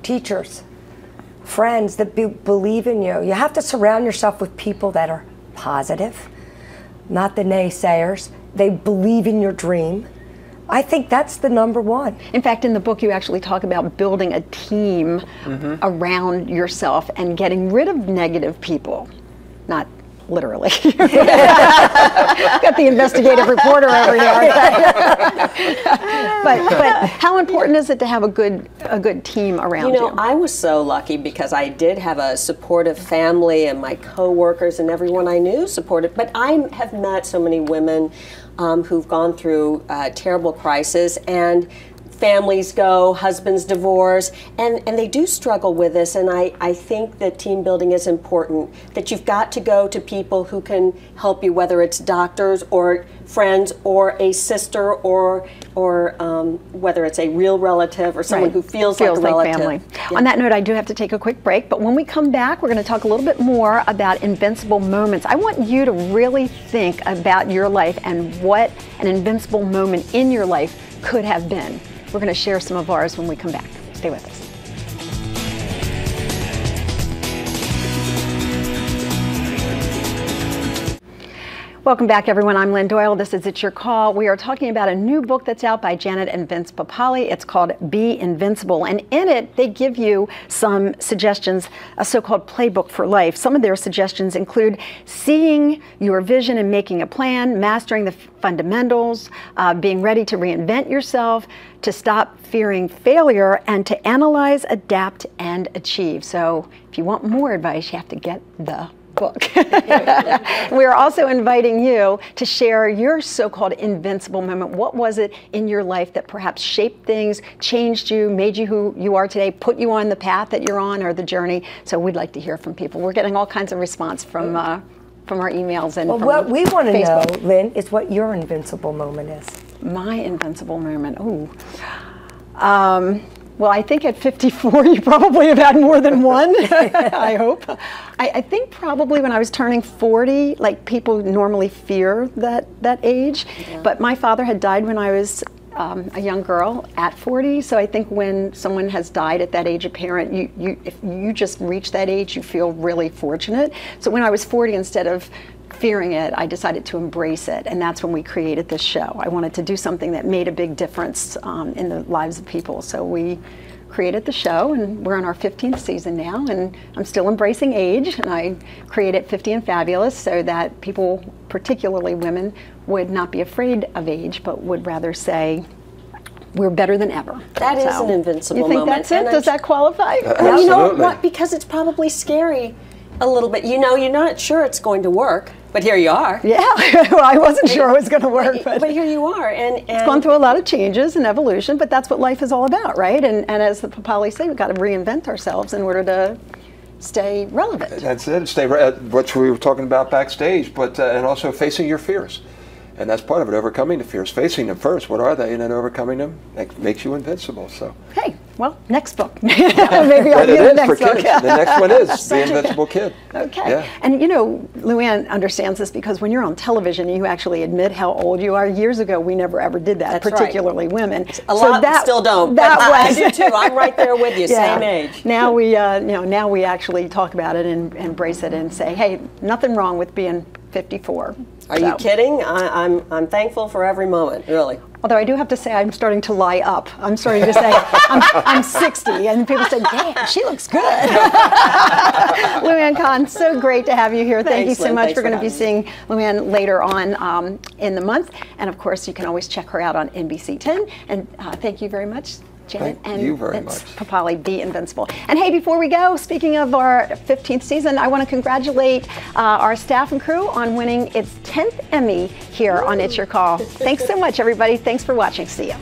teachers, friends that believe in you. You have to surround yourself with people that are positive, not the naysayers. They believe in your dream. I think that's the number one. In fact, in the book, you actually talk about building a team around yourself and getting rid of negative people. Not literally. Got the investigative reporter over here. But how important is it to have a good team around you? You know, I was so lucky because I did have a supportive family, and my coworkers and everyone I knew supported. But I have met so many women who've gone through terrible crisis, and families go, husbands divorce, and they do struggle with this, and I think that team building is important, that you've got to go to people who can help you, whether it's doctors or friends or a sister or whether it's a real relative or someone who feels like a relative. Family. Yeah. On that note, I do have to take a quick break, but when we come back, we're going to talk a little bit more about invincible moments. I want you to really think about your life and what an invincible moment in your life could have been. We're going to share some of ours when we come back. Stay with us. Welcome back, everyone. I'm Lynn Doyle. This is It's Your Call. We are talking about a new book that's out by Janet and Vince Papale. It's called Be Invincible. And in it, they give you some suggestions, a so-called playbook for life. Some of their suggestions include seeing your vision and making a plan, mastering the fundamentals, being ready to reinvent yourself, to stop fearing failure, and to analyze, adapt, and achieve. So if you want more advice, you have to get the book. We are also inviting you to share your so-called invincible moment. What was it in your life that perhaps shaped things, changed you, made you who you are today, put you on the path that you're on or the journey? So we'd like to hear from people. We're getting all kinds of response from our emails and from what we want to know, Facebook. Lynn, is what your invincible moment is. My invincible moment. Ooh. Well, I think at 54, you probably have had more than one, I hope. I think probably when I was turning 40, like people normally fear that age, but my father had died when I was a young girl at 40, so I think when someone has died at that age, a parent, if you just reach that age, you feel really fortunate. So when I was 40, instead of fearing it, I decided to embrace it, and that's when we created this show. I wanted to do something that made a big difference in the lives of people, so we created the show, and we're on our 15th season now, and I'm still embracing age, and I created 50 and Fabulous so that people, particularly women, would not be afraid of age, but would rather say, we're better than ever. That is an invincible moment. You think that's it? Does that qualify? Well, you know what? Because it's probably scary a little bit. You know, you're not sure it's going to work, but here you are. Yeah, well, I wasn't sure it was going to work. But here you are. And it's gone through a lot of changes and evolution, but that's what life is all about, right? And as the Papale say, we've got to reinvent ourselves in order to stay relevant. That's it. Stay what we were talking about backstage, but and also facing your fears. And that's part of it, overcoming the fears, facing them first. What are they? And then overcoming them makes you invincible. So. Hey, well, next book. Maybe I'll be the next book. The next one is The Invincible Kid. Okay. Yeah. And you know, Luann understands this because when you're on television, you actually admit how old you are. Years ago, we never ever did that, That's particularly women. A lot still don't. I do too. I'm right there with you, same age. Now we, now we actually talk about it and embrace it and say, hey, nothing wrong with being 54. Are you kidding? I'm thankful for every moment, really. Although I do have to say I'm starting to lie up. I'm starting to say I'm 60, and people say, damn, she looks good. Luann Kahn, so great to have you here. Thank you so much. We're going to be seeing Luann later on in the month. And of course, you can always check her out on NBC 10. And thank you very much, Janet. Thank you very much. Papale, Be Invincible. And hey, before we go, speaking of our 15th season, I want to congratulate our staff and crew on winning its 10th Emmy here on It's Your Call. Thanks so much, everybody. Thanks for watching. See you.